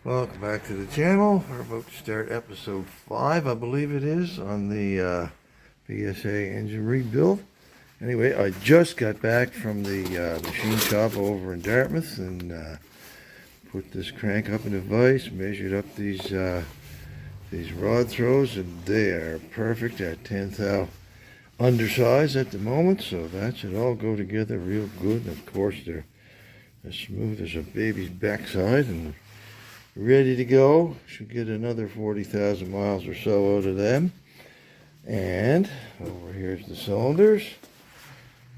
Welcome back to the channel. We're about to start episode 5, I believe it is, on the BSA Engine Rebuild. Anyway, I just got back from the machine shop over in Dartmouth and put this crank up in the vise, measured up these rod throws, and they are perfect at 10th undersize at the moment, so that should all go together real good. And of course, they're as smooth as a baby's backside and ready to go. Should get another 40,000 miles or so out of them. And over here's the cylinders.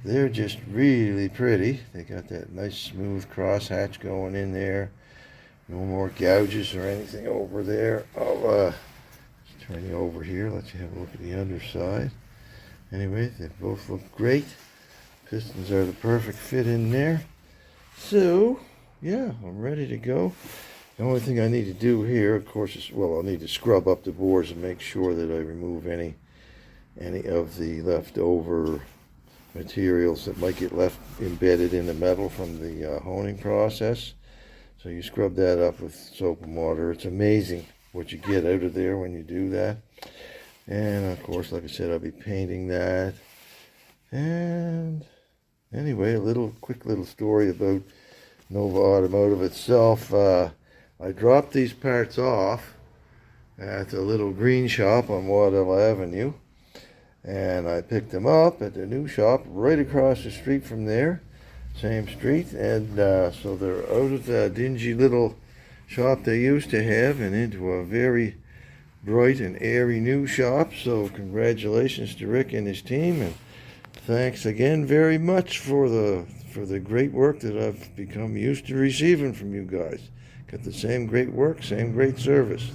They're just really pretty. They got that nice smooth cross hatch going in there. No more gouges or anything over there. I'll just turn you over here, let you have a look at the underside. Anyway, they both look great. Pistons are the perfect fit in there. So, yeah, I'm ready to go. The only thing I need to do here, of course, is, well, I'll need to scrub up the bores and make sure that I remove any of the leftover materials that might get left embedded in the metal from the honing process. So you scrub that up with soap and water. It's amazing what you get out of there when you do that. And of course, like I said, I'll be painting that. And anyway, quick little story about Nova Automotive itself. I dropped these parts off at the little green shop on Waddell Avenue, and I picked them up at the new shop right across the street from there, same street, and so they're out of the dingy little shop they used to have and into a very bright and airy new shop. So congratulations to Rick and his team, and thanks again very much for the great work that I've become used to receiving from you guys. Got the same great work, same great service.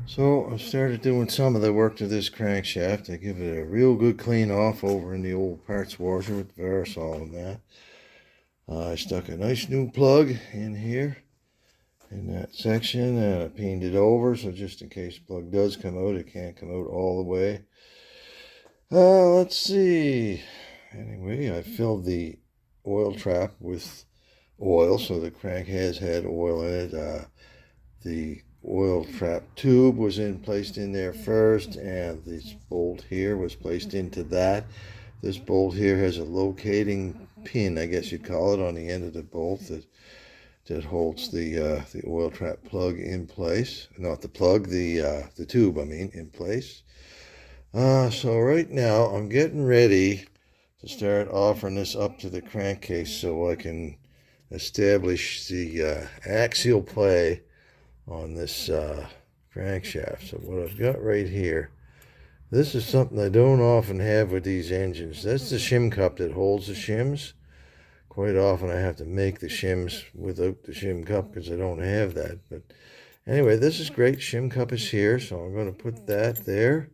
So I started doing some of the work to this crankshaft. I give it a real good clean off over in the old parts washer with Verisol and that. I stuck a nice new plug in here in that section, and I painted it over, so just in case the plug does come out, it can't come out all the way. Let's see. Anyway, I filled the oil trap with oil, so the crank has had oil in it. The oil trap tube was placed in there first, and this bolt here was placed into that. This bolt here has a locating pin, I guess you'd call it, on the end of the bolt that holds the oil trap plug in place. Not the plug, the tube, I mean, in place. So right now I'm getting ready to start offering this up to the crankcase so I can establish the axial play on this crankshaft. So what I've got right here, this is something I don't often have with these engines. That's the shim cup that holds the shims. Quite often I have to make the shims without the shim cup because I don't have that. But anyway, this is great. Shim cup is here, so I'm going to put that there.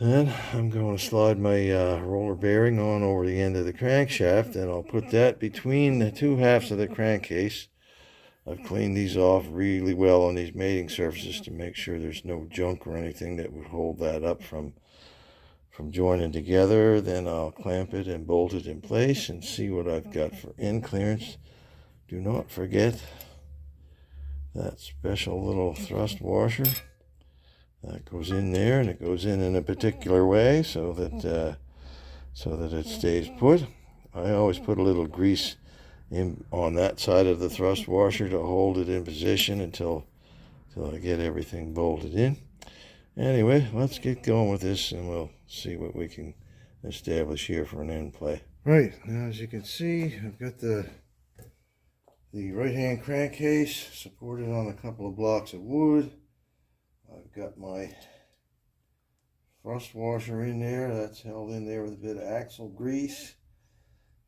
And I'm going to slide my roller bearing on over the end of the crankshaft, and I'll put that between the two halves of the crankcase. I've cleaned these off really well on these mating surfaces to make sure there's no junk or anything that would hold that up from joining together. Then I'll clamp it and bolt it in place and see what I've got for end clearance. Do not forget that special little thrust washer. That goes in there, and it goes in a particular way so that it stays put. I always put a little grease on that side of the thrust washer to hold it in position until I get everything bolted in. Anyway, let's get going with this, and we'll see what we can establish here for an end play. Right, now as you can see, I've got the right-hand crankcase supported on a couple of blocks of wood. I've got my thrust washer in there. That's held in there with a bit of axle grease.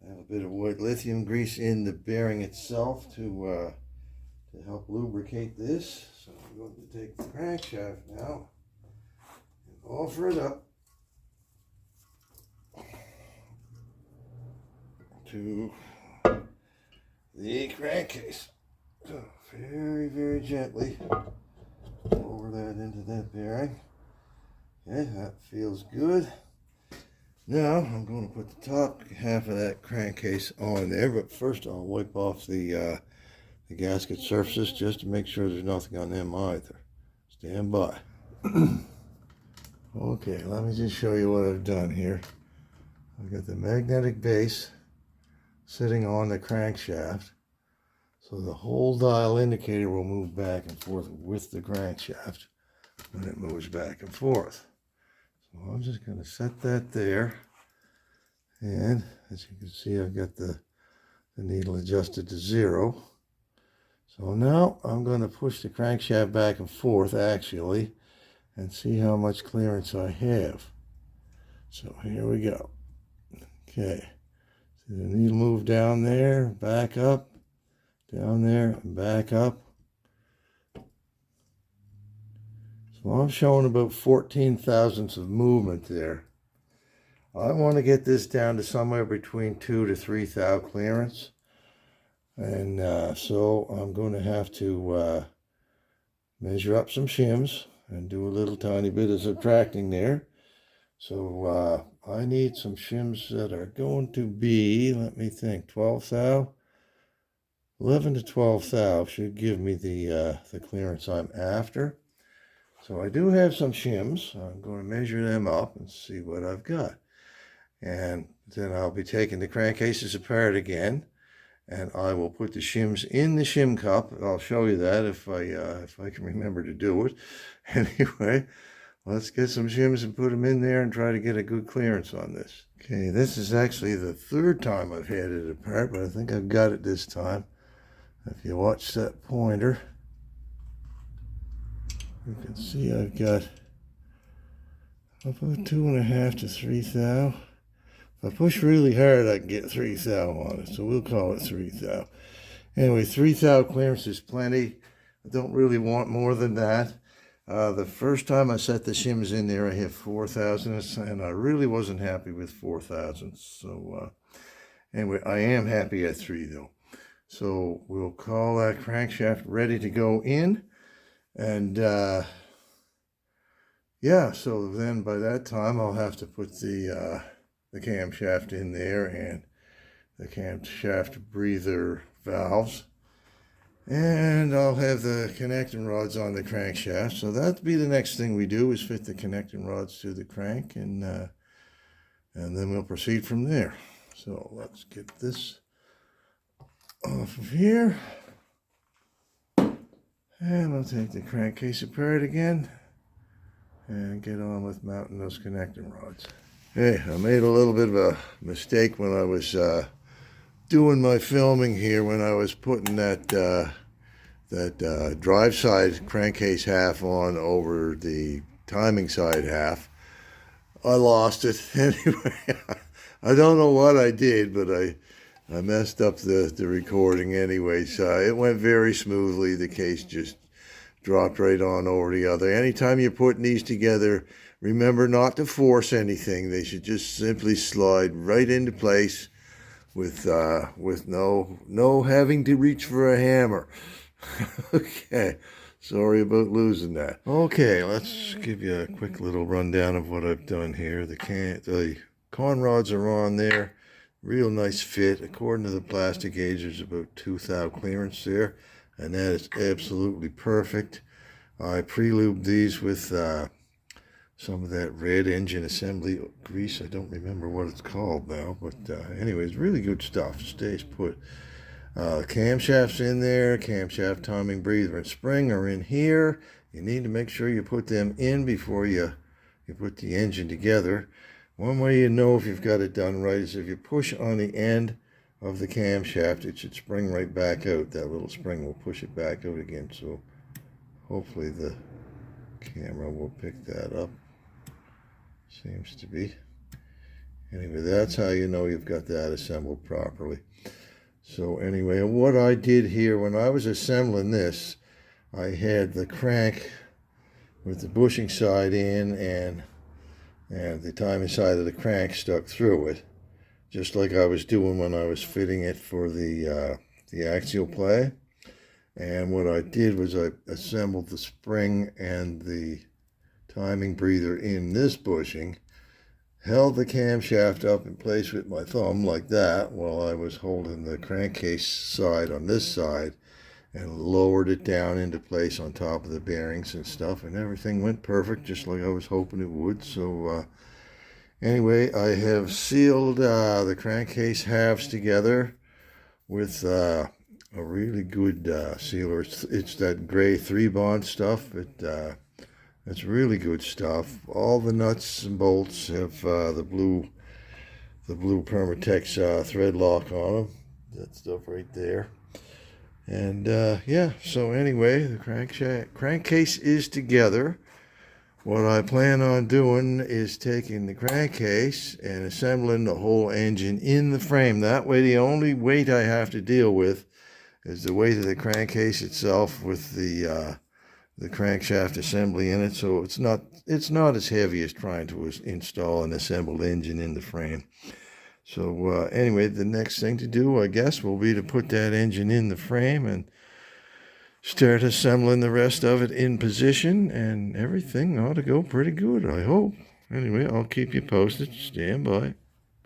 I have a bit of white lithium grease in the bearing itself to help lubricate this. So I'm going to take the crankshaft now and offer it up to the crankcase. So very, very gently over that into that bearing. Okay, that feels good. Now I'm going to put the top half of that crankcase on there, but first I'll wipe off the the gasket surfaces just to make sure there's nothing on them either. Stand by. Okay, let me just show you what I've done here. I've got the magnetic base sitting on the crankshaft, so the whole dial indicator will move back and forth with the crankshaft when it moves back and forth. So I'm just going to set that there, and as you can see, I've got the needle adjusted to 0. So now I'm going to push the crankshaft back and forth actually and see how much clearance I have. So here we go. Okay, see the needle move down there, back up, down there, and back up. So I'm showing about 14 thousandths of movement there. I want to get this down to somewhere between 2 to 3 thou clearance. And so I'm going to have to measure up some shims and do a little tiny bit of subtracting there. So I need some shims that are going to be, let me think, 12 thou. 11 to 12 thou should give me the clearance I'm after. So I do have some shims. I'm going to measure them up and see what I've got. And then I'll be taking the crankcases apart again, and I will put the shims in the shim cup. I'll show you that if I can remember to do it. Anyway, let's get some shims and put them in there and try to get a good clearance on this. Okay, this is actually the 3rd time I've had it apart, but I think I've got it this time. If you watch that pointer, you can see I've got about 2.5 to 3 thou. If I push really hard, I can get 3 thou on it, so we'll call it 3 thou. Anyway, 3 thou clearance is plenty. I don't really want more than that. The first time I set the shims in there, I had 4 thousandths, and I really wasn't happy with 4 thousandths. So anyway, I am happy at 3 though. So we'll call that crankshaft ready to go in. And yeah, so then by that time I'll have to put the camshaft in there and the camshaft breather valves, and I'll have the connecting rods on the crankshaft. So that'll be the next thing we do, is fit the connecting rods to the crank, and then we'll proceed from there. So let's get this off of here, and I'll take the crankcase apart again and get on with mounting those connecting rods. Hey, I made a little bit of a mistake when I was doing my filming here, when I was putting that drive side crankcase half on over the timing side half. I lost it. Anyway, I don't know what I did, but I messed up the recording anyway. So it went very smoothly. The case just dropped right on over the other. Anytime you're putting these together, remember not to force anything. They should just simply slide right into place with no having to reach for a hammer. Okay, sorry about losing that. Okay, let's give you a quick little rundown of what I've done here. The con rods are on there. Real nice fit. According to the plastic gauge, there's about 2 thou clearance there, and that is absolutely perfect. I pre-lubed these with some of that red engine assembly grease. I don't remember what it's called now, but anyways, really good stuff. Stays put. Camshafts in there. Camshaft timing breather and spring are in here. You need to make sure you put them in before you put the engine together. One way you know if you've got it done right is if you push on the end of the camshaft, it should spring right back out. That little spring will push it back out again. So hopefully the camera will pick that up. Seems to be. Anyway, that's how you know you've got that assembled properly. So anyway, what I did here when I was assembling this, I had the crank with the bushing side in and the timing side of the crank stuck through it, just like I was doing when I was fitting it for the axial play. And what I did was I assembled the spring and the timing breather in this bushing, held the camshaft up in place with my thumb like that while I was holding the crankcase side on this side, and lowered it down into place on top of the bearings and stuff, and everything went perfect, just like I was hoping it would. So anyway, I have sealed the crankcase halves together with a really good sealer. It's that gray 3-bond stuff. It's really good stuff. All the nuts and bolts have the blue Permatex thread lock on them. That stuff right there. And yeah, so anyway, the crankcase is together. What I plan on doing is taking the crankcase and assembling the whole engine in the frame. That way the only weight I have to deal with is the weight of the crankcase itself with the crankshaft assembly in it. So it's not as heavy as trying to install an assembled engine in the frame. So anyway, the next thing to do, I guess, will be to put that engine in the frame and start assembling the rest of it in position, and everything ought to go pretty good, I hope. Anyway, I'll keep you posted. Stand by.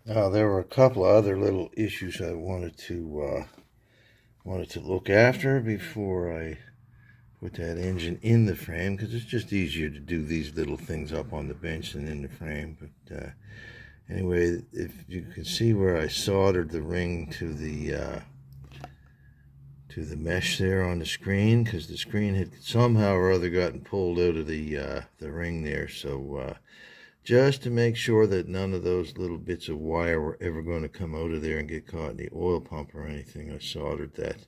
Now, there were a couple of other little issues I wanted to look after before I put that engine in the frame, because it's just easier to do these little things up on the bench than in the frame. But anyway, if you can see where I soldered the ring to the mesh there on the screen, because the screen had somehow or other gotten pulled out of the ring there. So just to make sure that none of those little bits of wire were ever going to come out of there and get caught in the oil pump or anything, I soldered that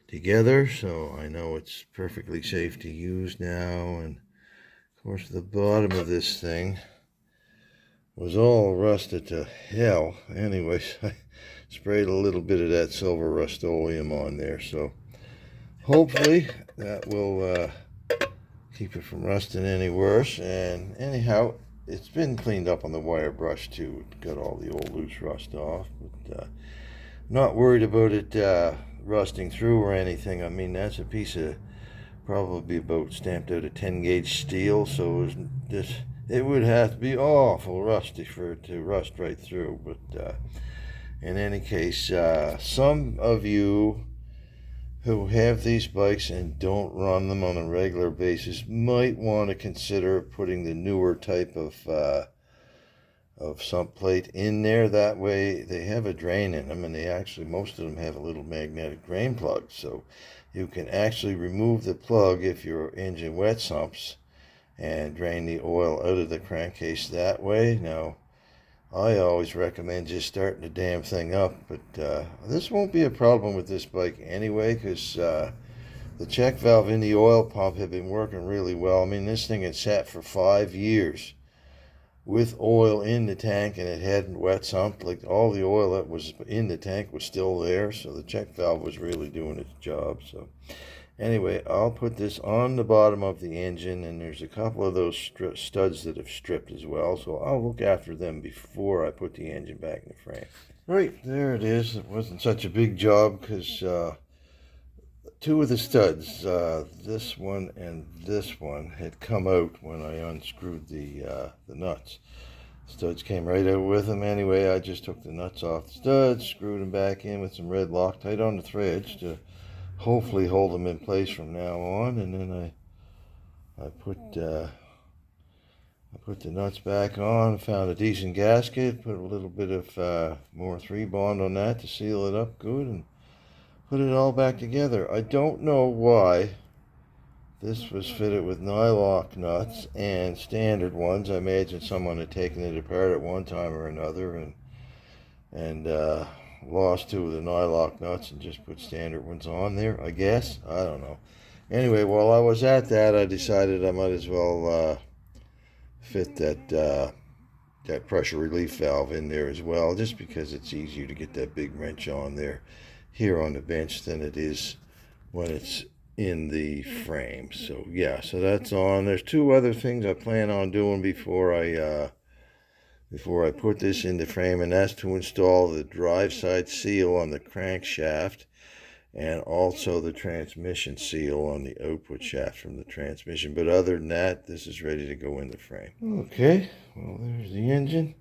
together, so I know it's perfectly safe to use now. And of course, the bottom of this thing was all rusted to hell. Anyways, I sprayed a little bit of that silver Rust-Oleum on there, so hopefully that will keep it from rusting any worse. And anyhow, it's been cleaned up on the wire brush too. It got all the old loose rust off, but not worried about it rusting through or anything. I mean, that's a piece of probably about stamped out of 10 gauge steel, so it would have to be awful rusty for it to rust right through. But in any case, some of you who have these bikes and don't run them on a regular basis might want to consider putting the newer type of sump plate in there. That way they have a drain in them, and they actually, most of them have a little magnetic drain plug, so you can actually remove the plug if your engine wet sumps and drain the oil out of the crankcase that way. Now, I always recommend just starting the damn thing up, but this won't be a problem with this bike anyway, because the check valve in the oil pump had been working really well. I mean, this thing had sat for 5 years with oil in the tank, and it hadn't wet sumped. Like, all the oil that was in the tank was still there, so the check valve was really doing its job. So anyway, I'll put this on the bottom of the engine, and there's a couple of those studs that have stripped as well, so I'll look after them before I put the engine back in the frame. Right, there it is. It wasn't such a big job, because two of the studs, this one and this one, had come out when I unscrewed the nuts. Studs came right out with them. Anyway, I just took the nuts off the studs, screwed them back in with some red Loctite on the threads to hopefully hold them in place from now on. And then I put the nuts back on, found a decent gasket, put a little bit of more 3-bond on that to seal it up good, and put it all back together. I don't know why this was fitted with nylock nuts and standard ones. I imagine someone had taken it apart at one time or another and lost 2 of the nylock nuts and just put standard ones on there, I guess. I don't know. Anyway, while I was at that, I decided I might as well fit that pressure relief valve in there as well, just because it's easier to get that big wrench on there here on the bench than it is when it's in the frame. So yeah, so that's on. There's 2 other things I plan on doing before I put this in the frame, and that's to install the drive side seal on the crankshaft and also the transmission seal on the output shaft from the transmission. But other than that, this is ready to go in the frame. Okay, well, there's the engine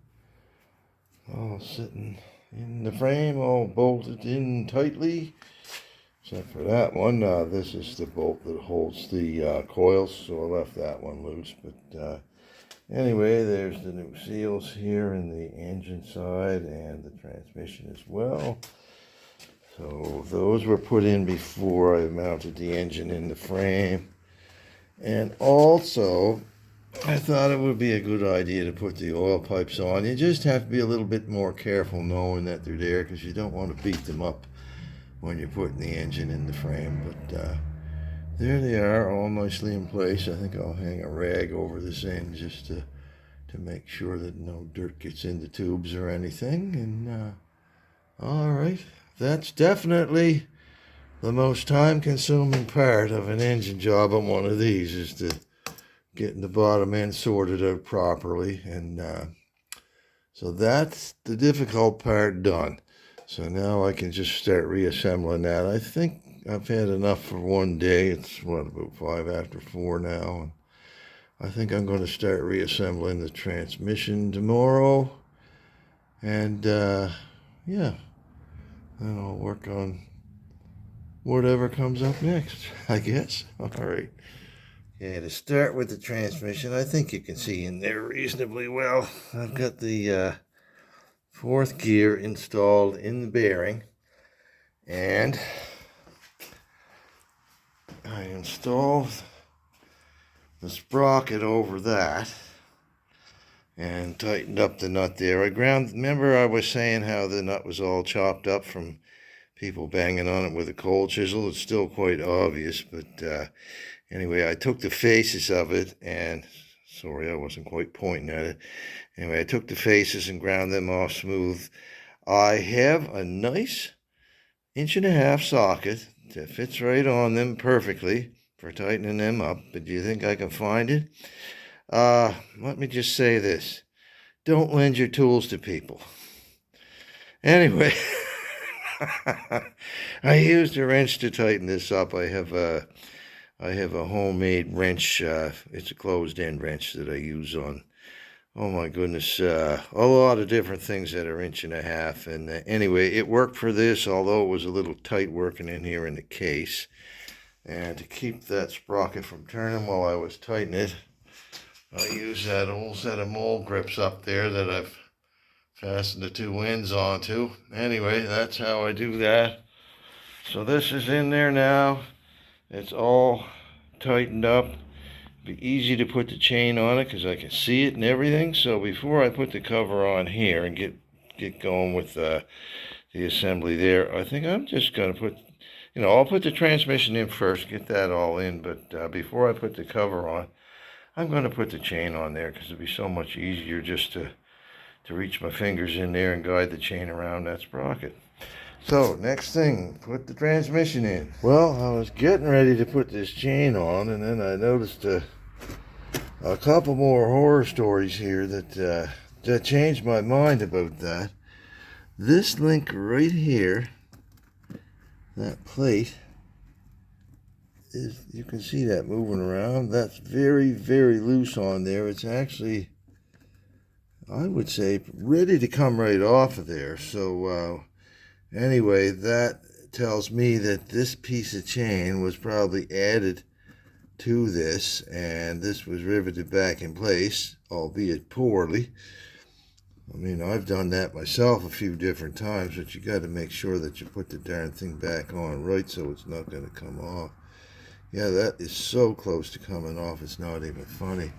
all sitting in the frame, all bolted in tightly. Except for that one, this is the bolt that holds the coils, so I left that one loose. But anyway, there's the new seals here in the engine side and the transmission as well. So those were put in before I mounted the engine in the frame. And also, I thought it would be a good idea to put the oil pipes on. You just have to be a little bit more careful knowing that they're there, because you don't want to beat them up when you're putting the engine in the frame. But there they are, all nicely in place. I think I'll hang a rag over this end just to make sure that no dirt gets in the tubes or anything. And all right, that's definitely the most time-consuming part of an engine job on one of these, is to getting the bottom end sorted out properly. And so that's the difficult part done. So now I can just start reassembling that. I think I've had enough for one day. It's about 5 after 4 now. And I think I'm going to start reassembling the transmission tomorrow. And yeah, then I'll work on whatever comes up next, I guess. All right. Okay, to start with the transmission, I think you can see in there reasonably well. I've got the 4th gear installed in the bearing, and I installed the sprocket over that and tightened up the nut there. Remember I was saying how the nut was all chopped up from people banging on it with a cold chisel? It's still quite obvious, but anyway, I took the faces of it, and sorry, I wasn't quite pointing at it. Anyway, I took the faces and ground them off smooth. I have a nice 1.5-inch socket that fits right on them perfectly for tightening them up. But do you think I can find it? Let me just say this. Don't lend your tools to people. Anyway, I used a wrench to tighten this up. I have a homemade wrench. It's a closed-end wrench that I use on, oh my goodness, a lot of different things that are 1.5 inches. And anyway, it worked for this, although it was a little tight working in here in the case. And to keep that sprocket from turning while I was tightening it, I used that old set of mole grips up there that I've fastened the 2 ends onto. Anyway, that's how I do that. So this is in there now. It's all tightened up. It'll be easy to put the chain on it because I can see it and everything. So before I put the cover on here and get going with the assembly there, I think I'm just going to put, I'll put the transmission in first, get that all in. But before I put the cover on, I'm going to put the chain on there because it'll be so much easier just to reach my fingers in there and guide the chain around that sprocket. So, next thing, put the transmission in. Well, I was getting ready to put this chain on, and then I noticed a couple more horror stories here that changed my mind about that. This link right here, that plate, you can see that moving around. That's very, very loose on there. It's actually, I would say, ready to come right off of there. So anyway, that tells me that this piece of chain was probably added to this, and this was riveted back in place, albeit poorly. I mean, I've done that myself a few different times, but you got to make sure that you put the darn thing back on right so it's not going to come off. Yeah, that is so close to coming off, it's not even funny.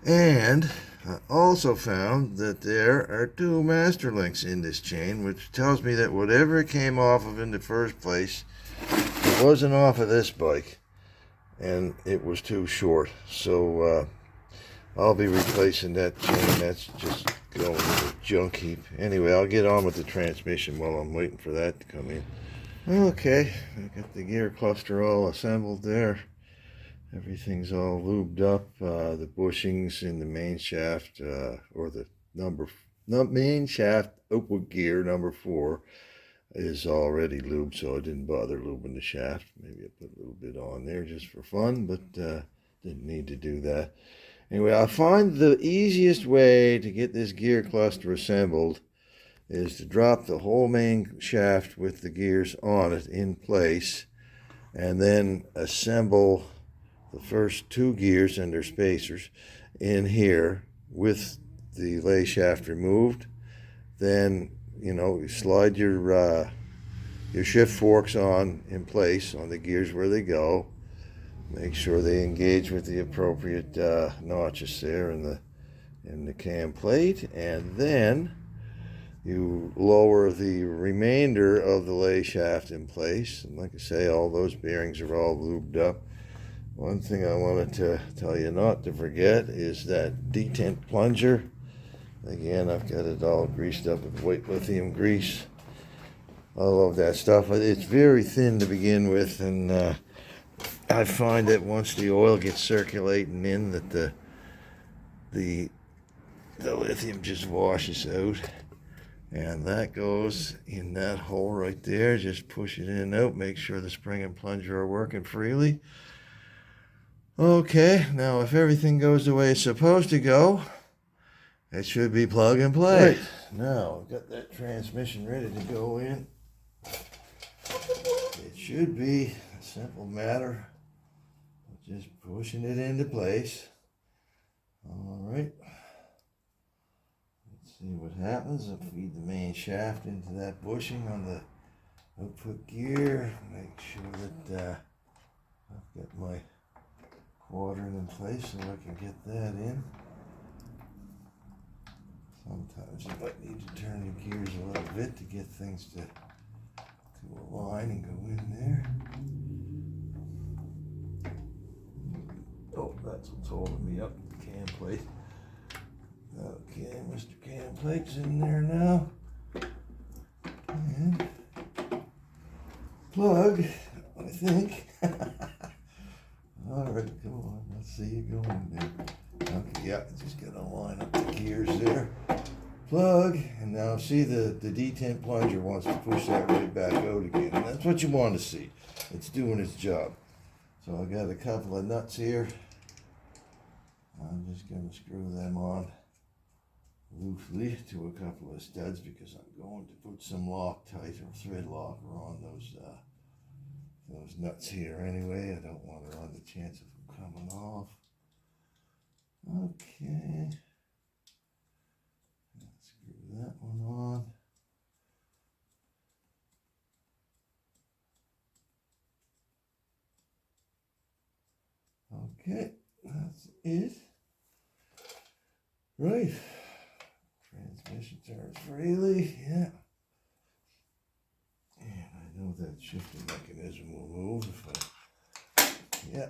And I also found that there are 2 master links in this chain, which tells me that whatever it came off of in the first place, it wasn't off of this bike, and it was too short. So I'll be replacing that chain. That's just going in the junk heap. Anyway, I'll get on with the transmission while I'm waiting for that to come in. Okay, I got the gear cluster all assembled there. Everything's all lubed up. The bushings in the main shaft, or the main shaft output gear number 4, is already lubed, so I didn't bother lubing the shaft. Maybe I put a little bit on there just for fun, but didn't need to do that. Anyway, I find the easiest way to get this gear cluster assembled is to drop the whole main shaft with the gears on it in place, and then assemble the first 2 gears and their spacers in here with the lay shaft removed. Then, you slide your shift forks on in place on the gears where they go. Make sure they engage with the appropriate notches there in the cam plate, and then you lower the remainder of the lay shaft in place. And like I say, all those bearings are all lubed up. One thing I wanted to tell you not to forget is that detent plunger. Again, I've got it all greased up with white lithium grease. I love that stuff. It's very thin to begin with, and I find that once the oil gets circulating in, that the lithium just washes out, and that goes in that hole right there. Just push it in and out. Make sure the spring and plunger are working freely. Okay, now if everything goes the way it's supposed to go, it should be plug and play. Right. Now I've got that transmission ready to go in. It should be a simple matter of just pushing it into place. All right. Let's see what happens. I'll feed the main shaft into that bushing on the output gear. Make sure that I've got my quadrant in place so I can get that in. Sometimes you might need to turn the gears a little bit to get things to align and go in there. Oh, that's what's holding me up, the cam plate. Okay, Mr. Cam Plate's in there now. And plug, I think. All right, come on, let's see you going there. Okay, yeah, just gotta line up the gears there. Plug, and now see the detent plunger wants to push that right back out again. And that's what you want to see. It's doing its job. So I got a couple of nuts here. I'm just going to screw them on loosely to a couple of studs because I'm going to put some Loctite or thread locker on those nuts here anyway. I don't want to run the chance of them coming off. Okay. Screw that one on. Okay, that's it. Right. Transmission turns freely, yeah. And I know that shifting mechanism will move yeah.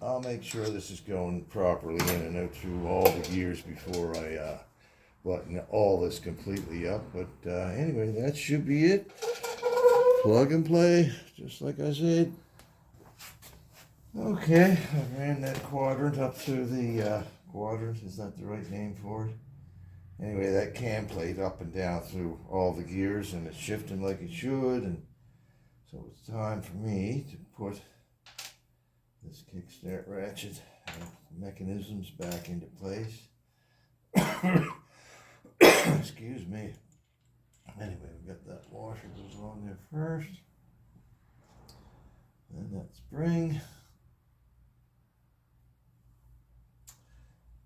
I'll make sure this is going properly in and out through all the gears before I button all this completely up. But anyway, that should be it. Plug and play, just like I said. Okay, I ran that quadrant up through the quadrant. Is that the right name for it? Anyway, that cam plate up and down through all the gears, and it's shifting like it should. And so it's time for me to put this kickstart ratchet mechanisms back into place. Excuse me. Anyway, we got that washer goes on there first. Then that spring.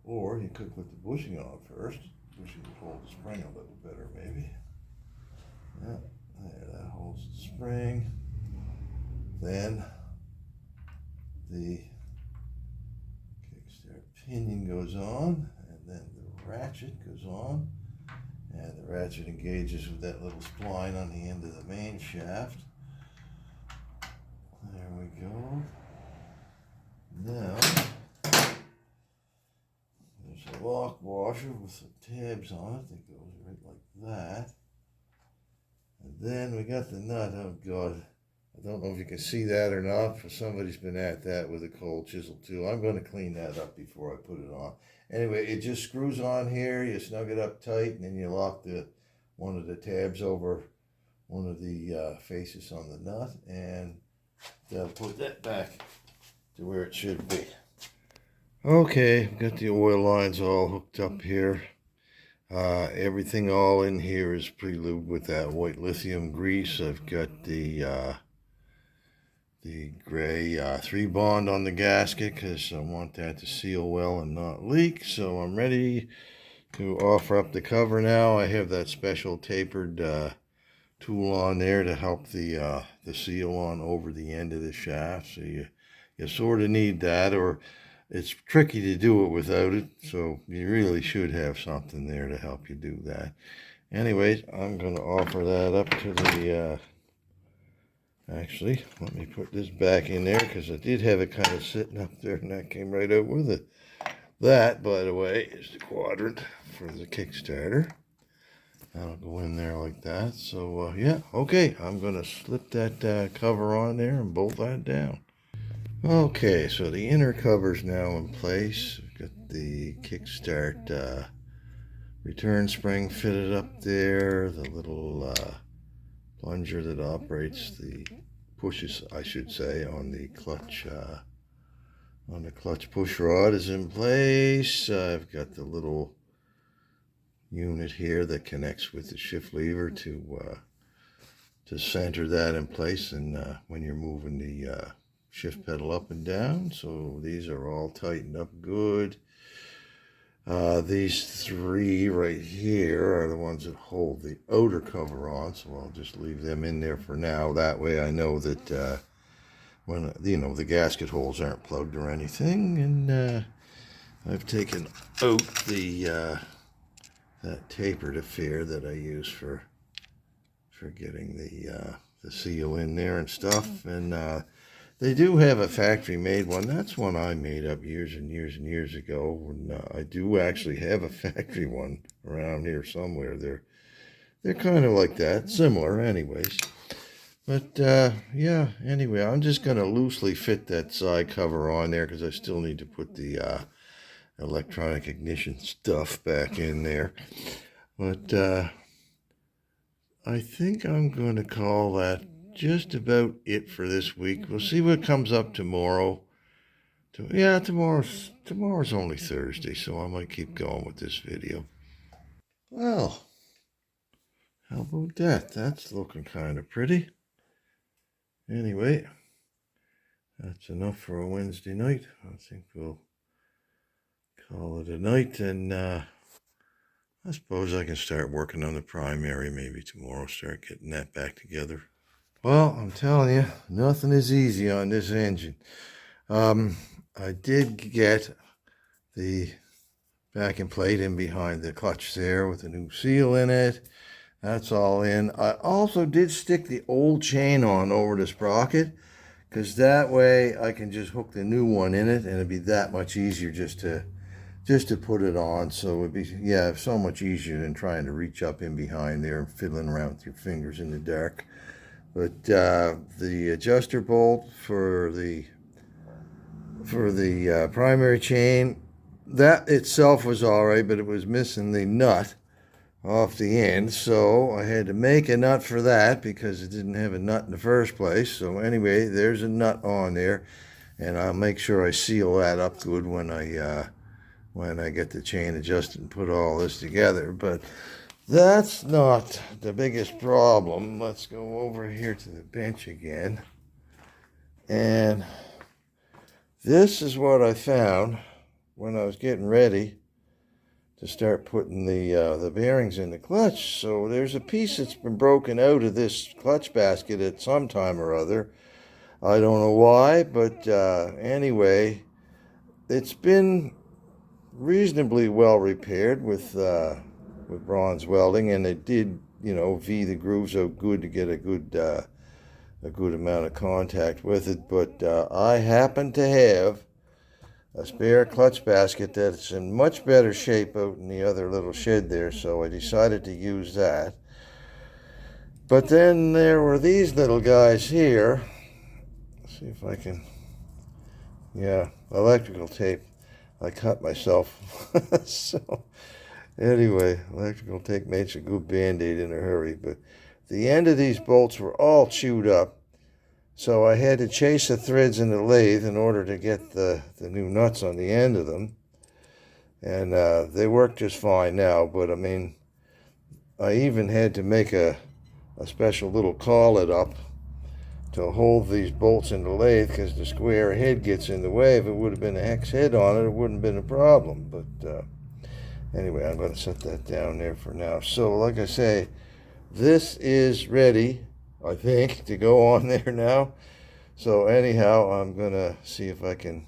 Or you could put the bushing on first. The bushing would hold the spring a little better, maybe. Yeah, there, that holds the spring. Then the kickstart pinion goes on, and then the ratchet goes on, and the ratchet engages with that little spline on the end of the main shaft. There we go. Now there's a lock washer with some tabs on it that goes right like that. And then we got the nut. Oh God, I don't know if you can see that or not. For somebody's been at that with a cold chisel too. I'm going to clean that up before I put it on. Anyway, it just screws on here. You snug it up tight, and then you lock one of the tabs over one of the faces on the nut, and that'll put that back to where it should be. Okay, got the oil lines all hooked up here. Everything all in here is pre-lubed with that white lithium grease. I've got the gray 3-bond on the gasket because I want that to seal well and not leak. So I'm ready to offer up the cover now. I have that special tapered tool on there to help the seal on over the end of the shaft. So you sort of need that, or it's tricky to do it without it. So you really should have something there to help you do that. Anyways, I'm going to offer that up to the actually, let me put this back in there because I did have it kind of sitting up there and that came right out with it. That, by the way, is the quadrant for the Kickstarter. That'll go in there like that. So, yeah, okay, I'm going to slip that cover on there and bolt that down. Okay, so the inner cover's now in place. We've got the kickstart return spring fitted up there, the little plunger that operates the pushes, I should say, on the clutch push rod is in place. I've got the little unit here that connects with the shift lever to center that in place, and when you're moving the shift pedal up and down. So these are all tightened up good. These 3 right here are the ones that hold the outer cover on, so I'll just leave them in there for now. That way I know that when the gasket holes aren't plugged or anything. And I've taken out the that tapered affair that I use for getting the seal in there and stuff. And they do have a factory-made one. That's one I made up years and years and years ago. And I do actually have a factory one around here somewhere. They're kind of like that, similar, anyways. But yeah, anyway, I'm just going to loosely fit that side cover on there because I still need to put the electronic ignition stuff back in there. But I think I'm going to call that just about it for this week. We'll see what comes up tomorrow. Yeah, tomorrow's only Thursday, so I might keep going with this video. Well, how about that? That's looking kind of pretty. Anyway, that's enough for a Wednesday night. I think we'll call it a night, and I suppose I can start working on the primary maybe tomorrow, start getting that back together. Well, I'm telling you, nothing is easy on this engine. I did get the backing plate in behind the clutch there with a new seal in it. That's all in. I also did stick the old chain on over the sprocket because that way I can just hook the new one in it and it'd be that much easier just to put it on. So it'd be, yeah, so much easier than trying to reach up in behind there and fiddling around with your fingers in the dark. But the adjuster bolt for the primary chain, that itself was all right, but it was missing the nut off the end, so I had to make a nut for that because it didn't have a nut in the first place. So anyway, there's a nut on there, and I'll make sure I seal that up good when I get the chain adjusted and put all this together. But that's not the biggest problem. Let's go over here to the bench again. And this is what I found when I was getting ready to start putting the bearings in the clutch. So there's a piece that's been broken out of this clutch basket at some time or other. I don't know why, but anyway, it's been reasonably well repaired with bronze welding, and it did, V the grooves out good to get a good amount of contact with it. But I happen to have a spare clutch basket that's in much better shape out in the other little shed there, so I decided to use that. But then there were these little guys here. Let's see if I can, yeah, electrical tape. I cut myself. So anyway, electrical tape makes a good band-aid in a hurry, but the end of these bolts were all chewed up. So I had to chase the threads in the lathe in order to get the new nuts on the end of them. and they work just fine now. But I mean, I even had to make a special little collet up to hold these bolts in the lathe because the square head gets in the way. If it would have been a hex head on it, it wouldn't have been a problem. But anyway, I'm going to set that down there for now. So like I say, this is ready, I think, to go on there now. So anyhow, I'm going to see if I can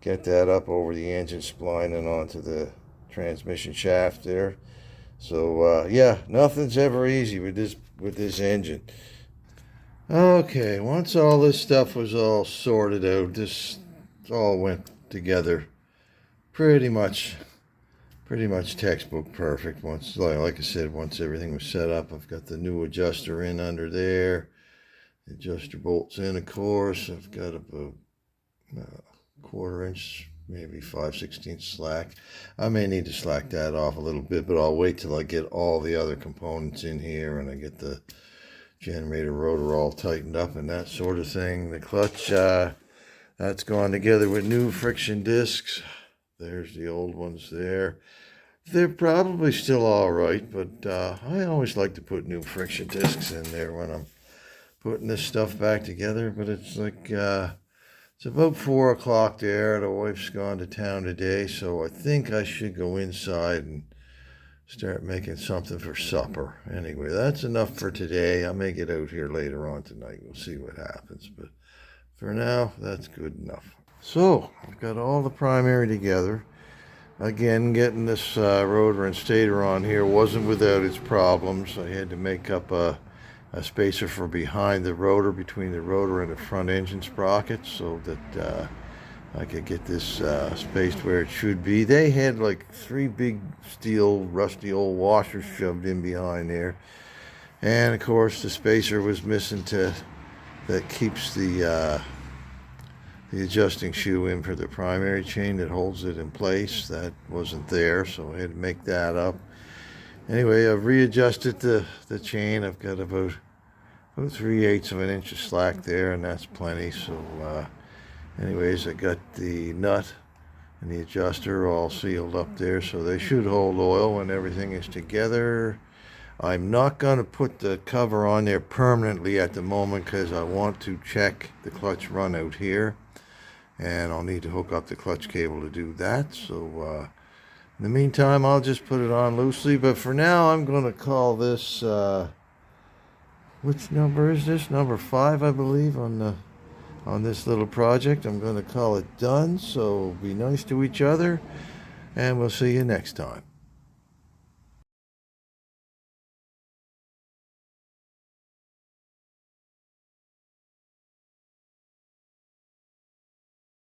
get that up over the engine spline and onto the transmission shaft there. So yeah, nothing's ever easy with this engine. Okay, once all this stuff was all sorted out, this all went together pretty much textbook perfect. Once, like I said, once everything was set up, I've got the new adjuster in under there. The adjuster bolts in, of course. I've got about a 1/4 inch, maybe 5/16 slack. I may need to slack that off a little bit, but I'll wait till I get all the other components in here and I get the generator rotor all tightened up and that sort of thing. The clutch, that's gone together with new friction discs. There's the old ones there. They're probably still all right, but I always like to put new friction discs in there when I'm putting this stuff back together. But it's like, it's about 4 o'clock there. The wife's gone to town today, so I think I should go inside and start making something for supper. Anyway, that's enough for today. I may get out here later on tonight. We'll see what happens. But for now, that's good enough. So, I've got all the primary together. Again, getting this rotor and stator on here wasn't without its problems. I had to make up a spacer for behind the rotor, between the rotor and the front engine sprocket, so that I could get this spaced where it should be. They had like 3 big steel rusty old washers shoved in behind there, and of course the spacer was missing that keeps the adjusting shoe in for the primary chain that holds it in place. That wasn't there, so I had to make that up. Anyway, I've readjusted the chain. I've got about 3/8 of an inch of slack there, and that's plenty. So anyways, I got the nut and the adjuster all sealed up there, so they should hold oil when everything is together. I'm not going to put the cover on there permanently at the moment because I want to check the clutch run out here, and I'll need to hook up the clutch cable to do that. So in the meantime, I'll just put it on loosely. But for now, I'm going to call this, which number is this? Number 5, I believe, on this little project. I'm going to call it done. So be nice to each other, and we'll see you next time.